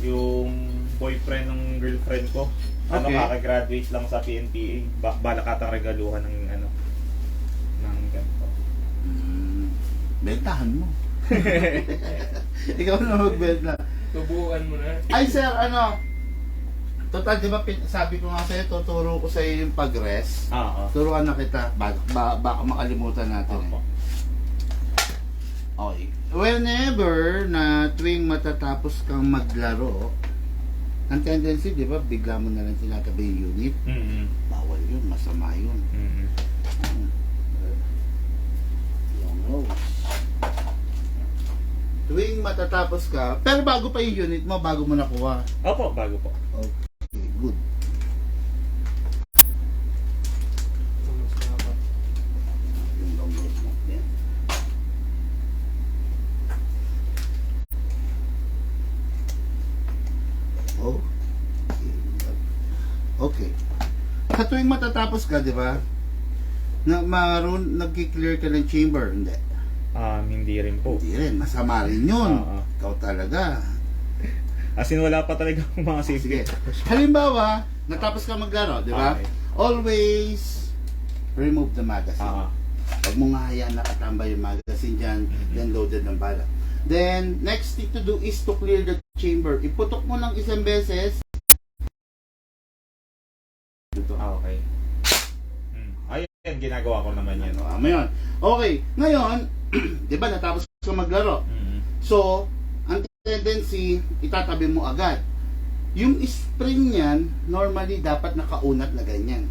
yung boyfriend ng girlfriend ko. Ano, Okay. kakagraduate lang sa PNPA. Balak atang regaluhan ng ano, ng ganito. Bentahan mo. Ikaw na magbenta. Tubuan mo na. Ay sir, ano? Total, di ba sabi ko nga sa'yo, tuturo ko sa'yo yung pag-rest. Oo. Turuan na kita, baka makalimutan natin Opo. eh. Okay. Whenever na tuwing matatapos kang maglaro, ang tendency, di ba, bigla mo na lang tinatabi yung unit. Bawal yun, masama yun. Long nose. Tuwing matatapos ka, pero bago pa yung unit mo, bago mo nakuha. Opo, bago po. Okay, good. Yung long nose mo. Yan. Oh. Okay. Sa tuwing matatapos ka, di ba? Nagki-clear ka ng chamber, hindi. Hindi rin po. Hindi rin, masama rin yun. Oo. Ikaw talaga. As in, wala pa talaga mga safety. Sige. Halimbawa, natapos ka maglaro, di ba? Okay. Always remove the magazine. Oo. Huwag mo nga hayaan nakatambay yung magazine dyan, then loaded ng bala. Then, next thing to do is to clear the chamber. Iputok mo ng isang beses. Ito. Okay. Ayun, ginagawa ko naman yan. Ano yun? Okay. Ngayon, di ba natapos ka maglaro? So, ang tendency, itatabi mo agad. Yung spring niyan, normally dapat nakaunat na ganyan.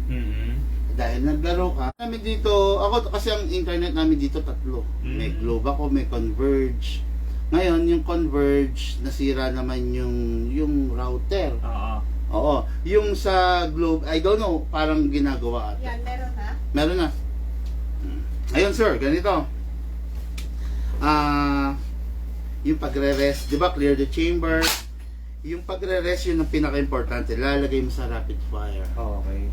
Dahil naglaro ka. Kami dito, ako kasi ang internet namin dito tatlo. May Globe ako, may Converge. Ngayon, yung Converge, nasira naman yung router. Oo. Oo. Yung sa Globe, I don't know, parang ginagawa ata. Yan, meron na. Meron na. Ayun sir, ganito. Yung pagre-rest, di ba, clear the chamber. Yung pagre-rest, yun ang pinaka-importante. Lalagay mo sa rapid fire. Okay.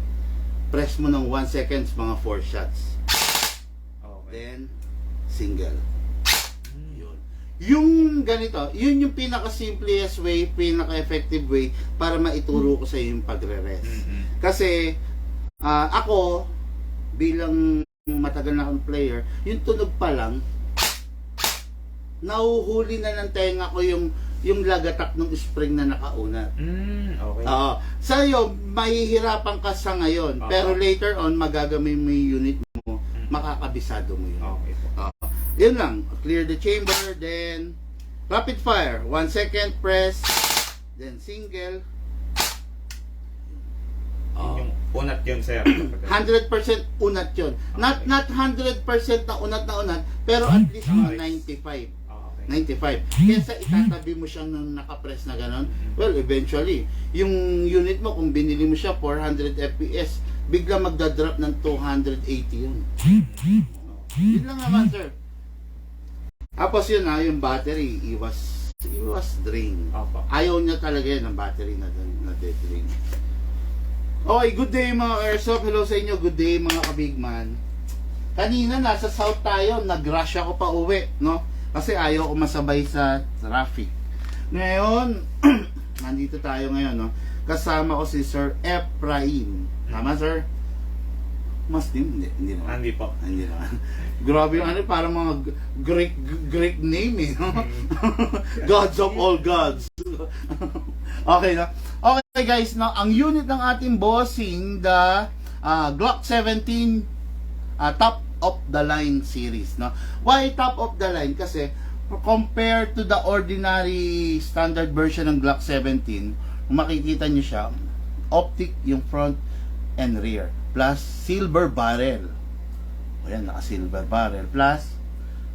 Press mo ng 1 seconds, mga 4 shots. Okay. Then, single. Yun. Yung ganito, yun yung pinaka-simplest way, pinaka-effective way para maituro ko sa iyo yung pagre-rest. Kasi, ako, bilang matagal na akong player, yung tunog pa lang, nahuhuli na ng tenga ko yung lagatak ng spring na nakaunat. Okay. Oo. Sa iyo, mahihirapan ka sa ngayon. Okay. Pero later on, magagamit mo yung unit mo, makakabisado mo yun. Okay po. Yun lang. Clear the chamber, then rapid fire. 1 second, press, then single. Yung unat yun, sir. 100% unat yun. Not 100% na unat, pero at least mga 95. Okay. 95. Kesa itatabi mo siya nung nakapress na ganon, well, eventually, yung unit mo, kung binili mo siya 400 FPS, bigla magdadrop ng 280 yun. Yun lang naman, sir. Tapos yun yung battery, iwas drain. Opo. Ayaw niya talaga yan, ang battery na dead drain. Okay, good day mga Airsoft. Hello sa inyo, good day mga kabigman. Kanina nasa south tayo, nag-rush ako pa uwi, no? Kasi ayaw ko masabay sa traffic. Ngayon, nandito tayo ngayon, no? Kasama ko si Sir Efrain. Tama, sir? Muslim? Hindi naman. Hindi po. Hindi naman. Grabe yung parang mga Greek name eh, no? Gods of all gods. Okay, no? Okay guys, no? Ang unit ng ating bossing, the Glock 17 top of the line series, no? Why top of the line? Kasi compared to the ordinary standard version ng Glock 17, kung makikita nyo siya, optic yung front and rear, plus silver barrel. Ayan, naka silver barrel, plus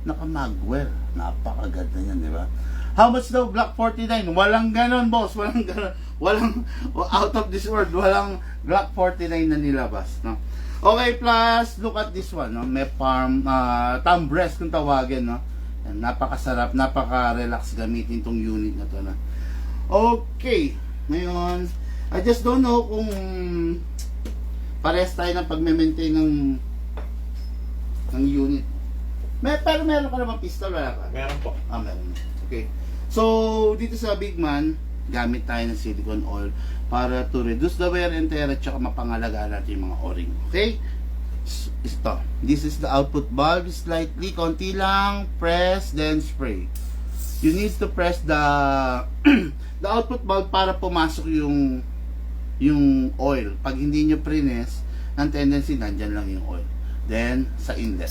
naka magwell. Napakaganda niyan, di ba? How much daw Glock 49? Walang ganon, boss. Walang ganon. Walang out of this world. Walang Glock 49 na nilabas, no? Okay, plus look at this one, no? May thumb rest kung tawagin, no? Yan, napakasarap, napaka-relax gamitin tong unit na to, no? Okay, ngayon, I just don't know kung parehas tayo ng pagme-maintain ng unit. Pero meron ka naman pistol, wala ka? Meron po. Meron. Okay. So, dito sa Big Man, gamit tayo ng silicone oil para to reduce the wear and tear at saka mapangalagaan natin yung mga o-ring. Okay? Ito. This is the output valve. Slightly, konti lang. Press, then spray. You need to press the the output valve para pumasok yung oil. Pag hindi nyo press, ang tendency, nandyan lang yung oil. Then, sa inlet.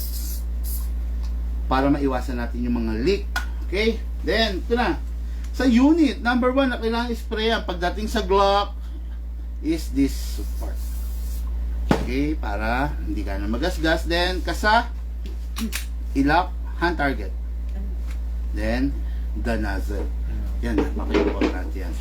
Para maiwasan natin yung mga leak. Okay? Then, ito na. Sa unit, number 1 na kailangan sprayan pagdating sa Glock is this part. Okay? Para hindi ka na magasgas. Then, kasa, ilap, hand target. Then, the nozzle. Yan, makikipag natin yan.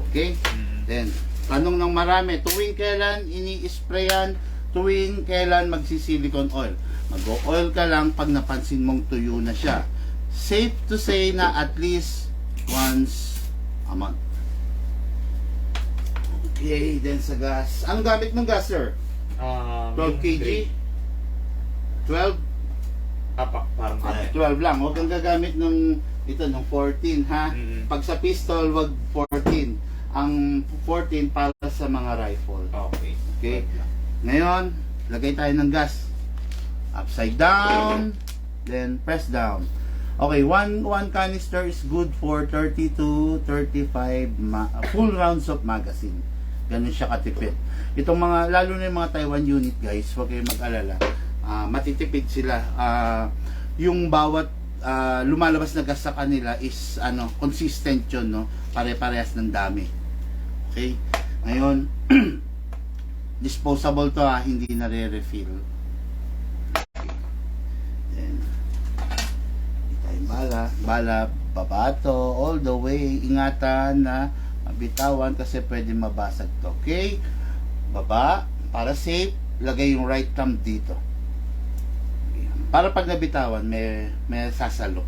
Okay? Then, tanong ng marami, tuwing kailan ini-sprayan, tuwing kailan magsi-silicone oil. Mag-o-oil ka lang pag napansin mong tuyo na siya. Safe to say na at least once a month. Okay, then sa gas. Anong gamit ng gas, sir? 12 kg? 12? Parang 12 lang. Huwag kang gagamit ng ito, ng 14, ha? Pag sa pistol, wag 14. Ang 14 para sa mga rifle. Okay. Okay? Ngayon, lagay tayo ng gas. Upside down, then press down. Okay, one canister is good for 30 to 35 full rounds of magazine. Ganun siya katipid. Itong mga, lalo na yung mga Taiwan unit guys, huwag kayong mag-alala. Matitipid sila. Yung bawat lumalabas na gas sa kanila is consistent yun, no? Pare-parehas ng dami. Okay? Ngayon, disposable to, hindi na re-refill. Bala, babato, all the way. Ingatan na bitawan kasi pwede mabasag to. Okay? Baba, para safe, lagay yung right thumb dito. Para pag nabitawan, may sasalo.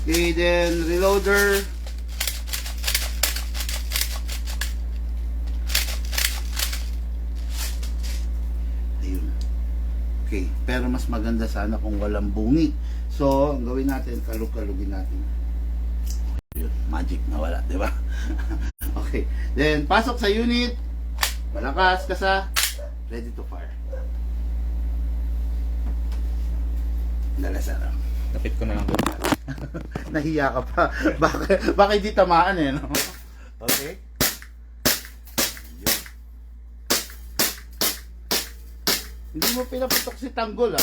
Okay, then reloader. Ayun. Okay, pero mas maganda sana kung walang bungi. So, ang gawin natin, kalug-kalugin natin. Yun, magic na wala, di ba? Okay. Then, pasok sa unit. Malakas, kasa. Ready to fire. Dalasara. Tapit ko na lang. Nahiya ka pa. Baka hindi tamaan no? Okay? Yun. Hindi mo pinaputok si Tanggol,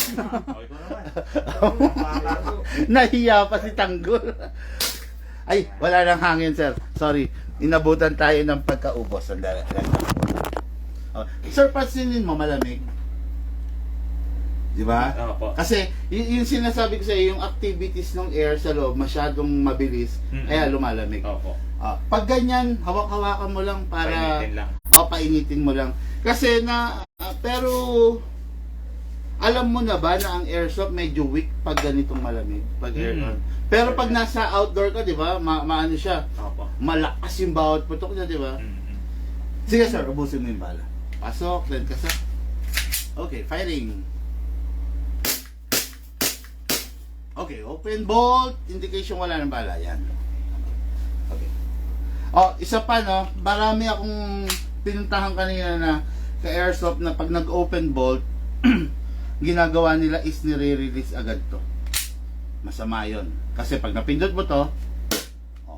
Okay ko naman. Nahiya pa si Tanggol. Ay, wala nang hangin, sir. Sorry. Inabutan tayo ng pagkaubos. Sandali. Sir, pansinin mo malamig. Di ba? Opo. Kasi, yung sinasabi ko sa iyo, yung activities ng air sa loob, masyadong mabilis, kaya lumalamig. Opo. Pag ganyan, hawak-hawakan mo lang para... Painitin lang. Painitin mo lang. Kasi pero... Alam mo na ba na ang airsoft medyo weak pag ganitong malamig, pag aircon? Pero pag nasa outdoor ka, di ba, maano siya, Opo. malakas yung bawat putok niya, di ba? Sige sir, ubusin mo yung bala. Pasok, then kasa. Okay, firing. Okay, open bolt, indication wala ng bala, yan. Okay. Isa pa, no, marami akong pinuntahan kanina na ka-airsoft na pag nag-open bolt, ginagawa nila is nire-release agad to. Masama yun. Kasi pag napindot mo to,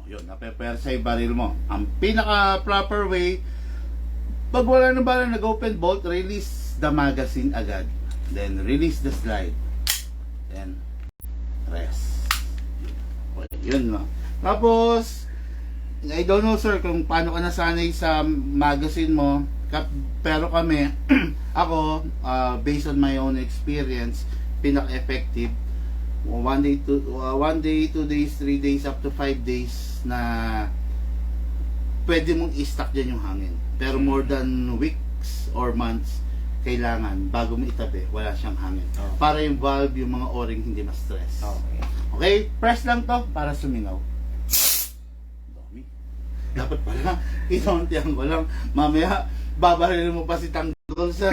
yun, nape-persa yung baril mo. Ang pinaka-proper way, pag wala na bala nag-open bolt, release the magazine agad. Then, release the slide. Then, rest. Yun, no? Tapos, I don't know, sir, kung paano ka nasanay sa magazine mo, pero kami, ako, based on my own experience, pinaka-effective, 1 day, 2 days, 3 days, up to 5 days na pwede mong i-stack dyan yung hangin. Pero more than weeks or months, kailangan, bago mo itabi, wala siyang hangin. Para yung valve, yung mga o-ring, hindi ma-stress. Okay? Press lang to para sumingaw. Dami. Dapat pala, inontihan ko lang. Mamaya, babarilin mo pa si Tanggol, sir.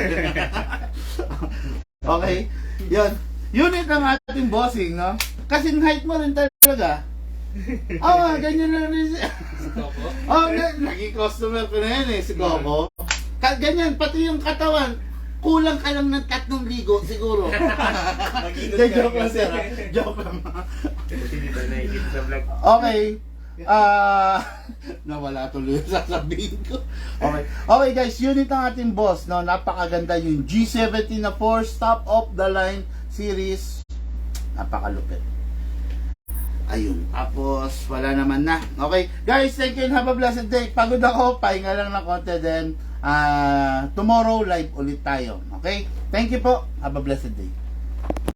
Okay? Yun. Unit ng ating bossing, no? Kasi height mo rin talaga. Ganyan na rin siya. Naging customer ko na yan si Coco. Ganyan, pati yung katawan. Kulang ka lang ng 3 ligo siguro. Joke lang sir. Joke lang. Hindi tayo nakikita sa vlog. Okay. Nawala tuloy yung sasabihin ko. Okay guys, unit ang ating boss. No? Napakaganda yung G70 na 4 top of the line series. Napakalupit. Ayun. Tapos, wala naman na. Okay. Guys, thank you and have a blessed day. Pagod ako. Pahinga lang ng konti din. Tomorrow, live ulit tayo. Okay? Thank you po. Have a blessed day.